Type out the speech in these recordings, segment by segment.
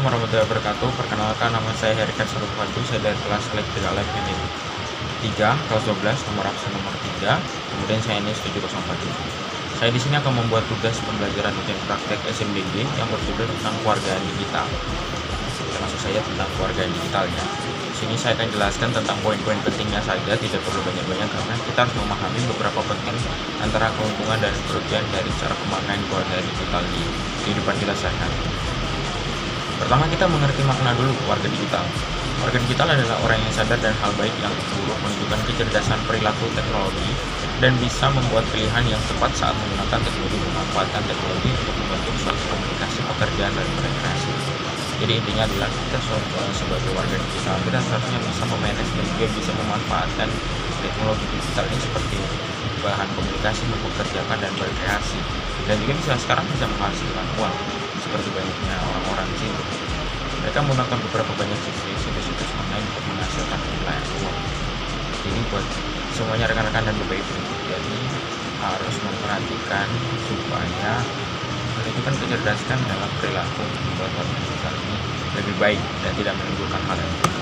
warahmatullahi wabarakatuh. Perkenalkan, nama saya Herikan Sarufadu. Saya dari kelas Elektrikal Lab Unit 3, kelas 12, nomor absen nomor 3. Kemudian saya ini 7047. Saya di sini akan membuat tugas pembelajaran ujian praktek SMDG yang berjudul tentang keluarga digital. Termasuk saya tentang keluarga digitalnya. Di sini saya akan jelaskan tentang poin-poin pentingnya saja, tidak perlu banyak-banyak karena kita harus memahami beberapa penting antara keuntungan dan kerugian dari cara pemakaian keluarga digital di kehidupan kita sehari-hari. Pertama, kita mengerti makna dulu keluarga digital. Keluarga digital adalah orang yang sadar dan hal baik yang buruk, menunjukkan kecerdasan perilaku teknologi, dan bisa membuat pilihan yang tepat saat menggunakan teknologi, memanfaatkan teknologi untuk membantu suatu komunikasi, pekerjaan, dan rekreasi. Jadi intinya adalah kita sebagai warga digital, kita seharusnya bisa memanage dan juga bisa memanfaatkan teknologi digital ini seperti bahan komunikasi, mempekerjakan, dan berkreasi. Dan juga sekarang bisa menghasilkan uang, seperti banyaknya orang-orang di sini. Mereka menggunakan beberapa banyak situs online untuk menghasilkan uang. Jadi buat semuanya rekan-rekan dan bapak ibu, jadi harus memperhatikan supaya menunjukkan kecerdasan dalam perilaku membuat warga digital ini lebih baik dan tidak menimbulkan hal yang buruk.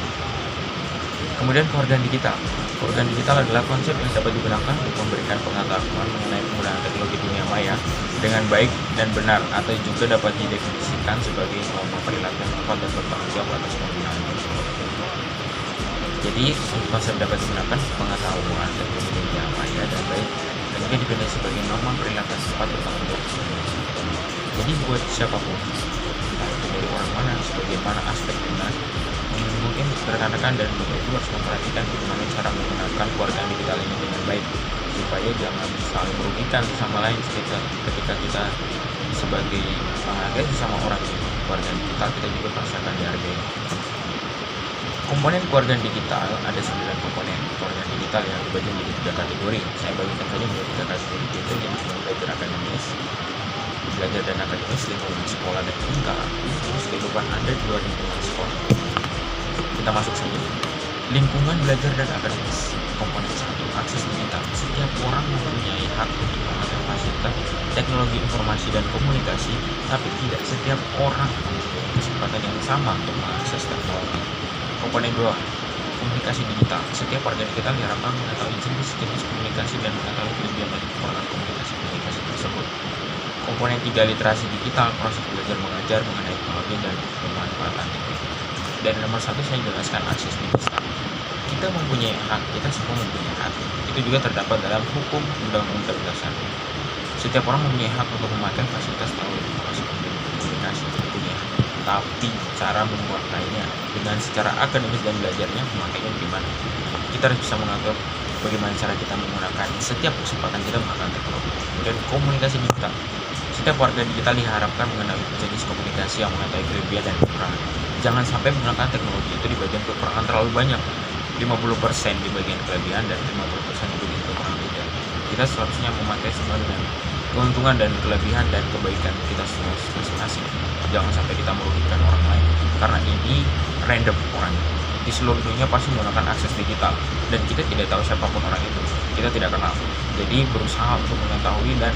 Kemudian keluarga digital. Keluarga digital adalah konsep yang dapat digunakan untuk memberikan pengetahuan mengenai penggunaan teknologi dunia maya dengan baik dan benar, atau juga dapat didefinisikan sebagai norma perilaku yang tepat dan bertanggung jawab atas penggunaannya. Jadi konsep dapat digunakan pengetahuan teknologi dunia maya dan baik dan juga didefinisikan sebagai norma perilaku yang tepat bertanggung jawab. Jadi buat siapapun, dari orang mana, sebagaimana aspeknya, mungkin rekan-rekan dan bapak ibu harus memperhatikan bagaimana cara menggunakan keluarga digital ini dengan baik, supaya jangan saling merugikan sama lain ketika kita sebagai menghargai sesama orang di keluarga digital, kita juga pasti akan dihargai. Komponen keluarga digital ada 9 komponen keluarga digital yang dibagi menjadi 3 kategori. Saya bagikan saja menjadi 3 kategori, yaitu yang belajar akademis, belajar dan akademis, lingkungan sekolah dan tingkah laku, terus kehidupan Anda di luar lingkungan sekolah. Kita masuk saja. Lingkungan belajar dan akademis. Komponen 1, akses digital. Setiap orang mempunyai hak untuk menggunakan fasilitas teknologi informasi dan komunikasi, tapi tidak setiap orang memiliki kesempatan yang sama untuk mengakses teknologi. Komponen 2, komunikasi digital. Setiap warga digital diharapkan mengetahui jenis-jenis komunikasi dan mengetahui kelebihan dari kekurangan komunikasi tersebut. Komponen 3, literasi digital. Proses belajar mengajar mengenai teknologi dan pemanfaatan teknologi. Dan nomor 1 saya jelaskan akses digital. Kita mempunyai hak, kita semua mempunyai hak. Itu juga terdapat dalam hukum Undang-Undang Dasar. Setiap orang mempunyai hak untuk memakai fasilitas teknologi informasi dan komunikasi, mempunyai hak. Tapi cara memakainya dengan secara akademis dan belajarnya, memakainya bagaimana? Kita harus bisa mengatur bagaimana cara kita menggunakan setiap kesempatan kita menggunakan teknologi. Kemudian komunikasi digital. Setiap warga digital diharapkan mengenali jenis komunikasi yang mengetahui kelebihan dan kekurangan. Jangan sampai menggunakan teknologi itu di bagian kekurangan terlalu banyak. 50% di bagian kelebihan dan 50% di bagian kekurangan tidak. Kita seharusnya memakai semua dengan keuntungan dan kelebihan dan kebaikan kita semua masing-masing. Jangan sampai kita merugikan orang lain, karena ini random orang di seluruh dunia pasti menggunakan akses digital dan kita tidak tahu siapapun orang itu, kita tidak kenal. Jadi berusaha untuk mengetahui dan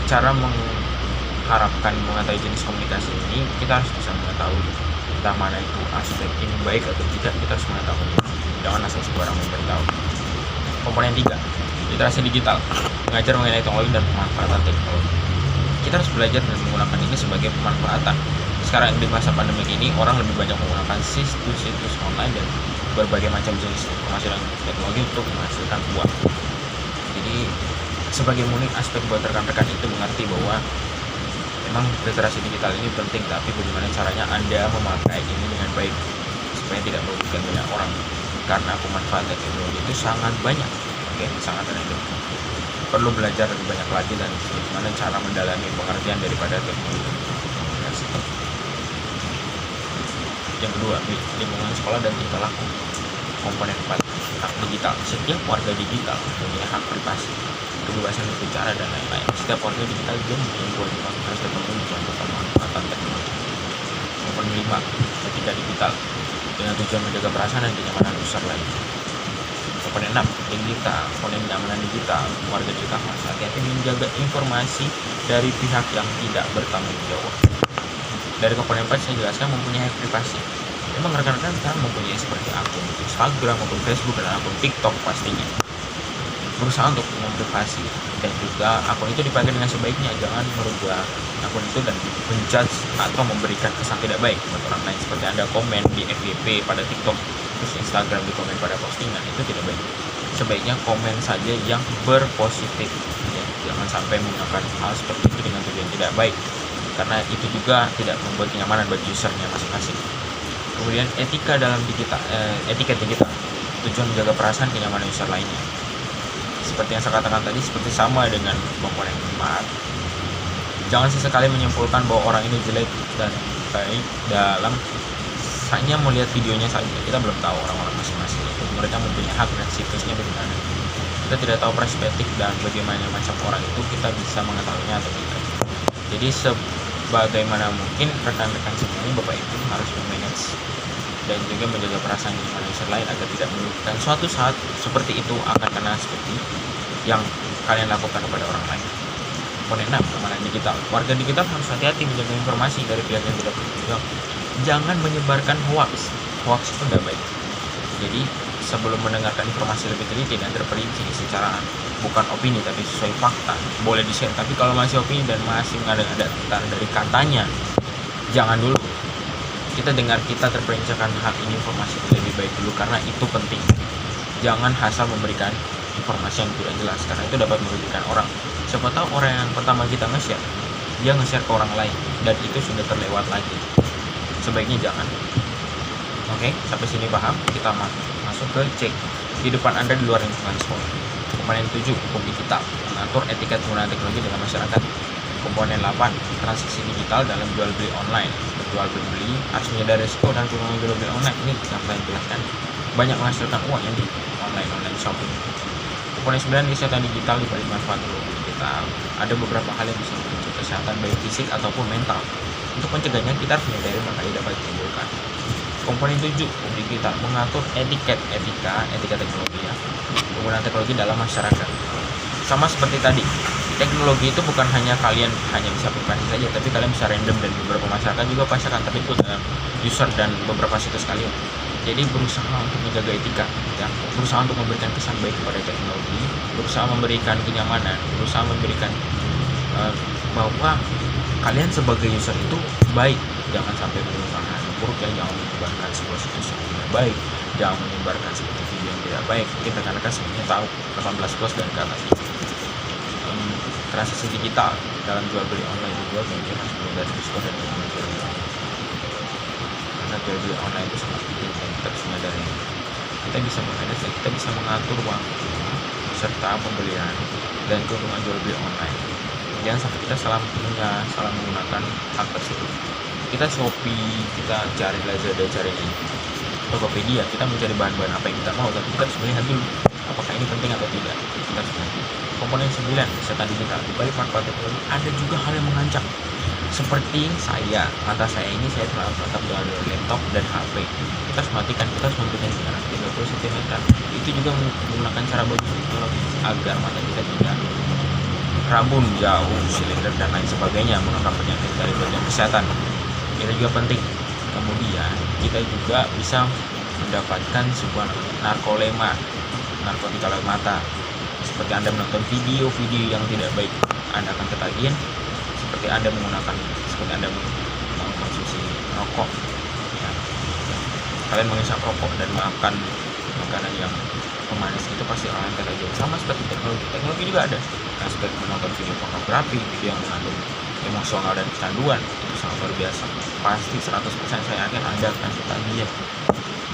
cara mengharapkan mengetahui jenis komunikasi ini, kita harus bisa mengetahui entah mana itu aspek ini baik atau tidak, kita harus mengetahui. Jangan asal sembarang memberitahu. Komponen 3, literasi digital. Mengajar mengenai teknologi dan pemanfaatan teknologi. Kita harus belajar dan menggunakan ini sebagai pemanfaatan. Sekarang di masa pandemi ini, orang lebih banyak menggunakan situs online dan berbagai macam jenis informasi dan teknologi untuk menghasilkan uang. Jadi sebagai munik aspek buat rekan-rekan itu mengerti bahwa memang literasi digital ini penting, tapi bagaimana caranya Anda memakai ini dengan baik supaya tidak merugikan banyak orang, karena pemanfaatan teknologi itu sangat banyak, sangat random. Perlu belajar lebih banyak lagi dan bagaimana cara mendalami pengertian daripada teknologi. Yang kedua, lingkungan sekolah dan tingkah laku. Komponen 4, hak digital. Setiap warga digital mempunyai hak privasi, kebebasan berbicara, dan lain-lain. Setiap warga digital juga mempunyai kewajiban harus bertanggung jawab atas pemanfaatan teknologi. Komponen 5, etika digital, dengan tujuan menjaga perasaan dan kenyamanan user lain. Komponen 6, digital, komponen keamanan digital. Warga digital harus hati-hati menjaga informasi dari pihak yang tidak bertanggung jawab. Dari komponen 4 saya jelaskan mempunyai hak privasi. Memang rekan-rekan sekarang mempunyai seperti akun Instagram, akun Facebook, dan akun TikTok pastinya. Berusaha untuk memprivasi, dan juga akun itu dipakai dengan sebaiknya. Jangan merubah akun itu dan menjudge atau memberikan kesan tidak baik buat orang lain. Seperti Anda komen di FYP pada TikTok, terus Instagram di komen pada postingan, itu tidak baik. Sebaiknya komen saja yang berpositif, ya. Jangan sampai menggunakan hal seperti itu dengan tujuan tidak baik, karena itu juga tidak membuat kenyamanan bagi usernya masing-masing. Kemudian etika dalam etiket digital, tujuan menjaga perasaan kenyamanan user lainnya. Seperti yang saya katakan tadi, seperti sama dengan komponen 4. Jangan sesekali menyimpulkan bahwa orang ini jelek dan baik dalam hanya melihat videonya saja. Kita belum tahu orang-orang masing-masing itu. Mereka mempunyai hak dan situsnya bagaimana. Kita tidak tahu perspektif dan bagaimana macam orang itu, kita bisa mengetahuinya atau tidak. Jadi sebagaimana mungkin rekan-rekan semuanya, Bapak Ibu harus memanage dan juga menjaga perasaan kenyamanan user lain agar tidak merugikan. Suatu saat seperti itu akan kena seperti yang kalian lakukan kepada orang lain. Komponen 6, keamanan digital. Warga digital harus hati-hati menjaga informasi dari pihak yang tidak bertanggung. Jangan menyebarkan hoax. Hoax itu tidak baik. Jadi sebelum mendengarkan informasi lebih teliti dan terperinci secara bukan opini tapi sesuai fakta, boleh di-share. Tapi kalau masih opini dan masih ada dari katanya, jangan dulu. Kita dengar, kita terperincakan hal ini, informasi lebih baik dulu, karena itu penting. Jangan asal memberikan informasi yang tidak jelas, karena itu dapat merugikan orang. Siapa tahu orang yang pertama kita nge-share, dia nge-share ke orang lain, dan itu sudah terlewat lagi. Sebaiknya jangan. Oke, sampai sini paham? Kita masuk ke cek di depan Anda di luar lingkungan sekolah. Komponen 7, hukum digital, mengatur etika penggunaan teknologi dalam masyarakat. Komponen 8, transaksi digital dalam jual beli online. Jual beli harus menyadari risiko dan keuntungan jual beli online. Ini yang saya jelaskan, banyak menghasilkan uang yang di online shopping. Komponen 9, kesehatan digital dibalik manfaat teknologi digital. Ada beberapa hal yang bisa memicu kesehatan baik fisik ataupun mental. Untuk mencegahnya kita harus menyadari makanya dapat ditimbulkan. Komponen 7, hukum digital, mengatur etika teknologi, ya, penggunaan teknologi dalam masyarakat. Sama seperti tadi, teknologi itu bukan hanya kalian hanya bisa privasi saja, tapi kalian bisa random, dan beberapa masyarakat juga pasti akan terikut dalam user dan beberapa situs kalian. Jadi berusaha untuk menjaga etika, ya, berusaha untuk memberikan kesan baik kepada teknologi, berusaha memberikan kenyamanan, berusaha memberikan bahwa kalian sebagai user itu baik. Jangan sampai menggunakan hal buruk, ya, jangan menyebarkan sebuah situs yang tidak baik, jangan menyebarkan seperti video yang tidak baik. Mungkin rekan-rekan sebenarnya tahu 18+ dan ke atas ini. Transaksi digital dalam jual beli online juga mungkin harus menghindari risiko dan kemudian, karena jual beli online itu sangat penting dan kita harus menyadari. Kita bisa memanage, kita bisa mengatur waktu serta pembelian dan keuntungan jual beli online. Jangan sampai kita salah menggunakan hak tersebut. Kita Shopee, kita cari Lazada, cari Tokopedia, kita mencari bahan-bahan apa yang kita mau, tapi kita harus melihat dulu apakah ini penting atau tidak. Kita harus melihat. Komponen 9, kesehatan digital. Di balik manfaat teknologi ada juga hal yang mengancam. Seperti mata saya ini saya terlalu tetap dengan laptop dan HP. Kita harus matikan, kita harus memberikan jarak 30 cm. Itu juga menggunakan cara bagus teknologi agar mata kita tidak rabun, jauh, silinder dan lain sebagainya, mengangkat penyakit dari bagian kesehatan. Ini juga penting. Kemudian kita juga bisa mendapatkan sebuah narkolema, narkotika lewat mata. Seperti Anda menonton video-video yang tidak baik, Anda akan ketagihan. Seperti Anda seperti Anda mengkonsumsi rokok, ya. Kalian mengisap rokok dan makan makanan yang pemanis, itu pasti akan ketagihan. Sama seperti teknologi juga ada. Nah, seperti menonton video pornografi, video yang mengandung emosional dan kecanduan, itu sangat luar biasa. Pasti 100% saya yakin Anda akan ketagihan.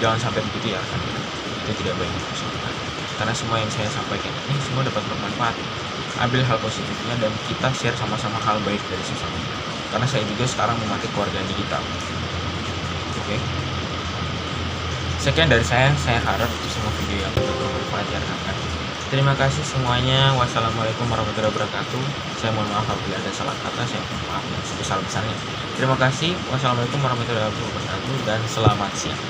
Jangan sampai begitu, ya, kan? Itu tidak baik. Karena semua yang saya sampaikan ini semua dapat bermanfaat. Ambil hal positifnya dan kita share sama-sama hal baik dari sosial media. Karena saya juga sekarang memakai keluarga digital. Oke. Sekian dari saya harap semua video yang bermanfaat ya rekan-rekan. Terima kasih semuanya. Wassalamualaikum warahmatullahi wabarakatuh. Saya mohon maaf apabila ada salah kata, saya mohon maaf yang sebesar-besarnya. Terima kasih. Wassalamualaikum warahmatullahi wabarakatuh dan selamat siang.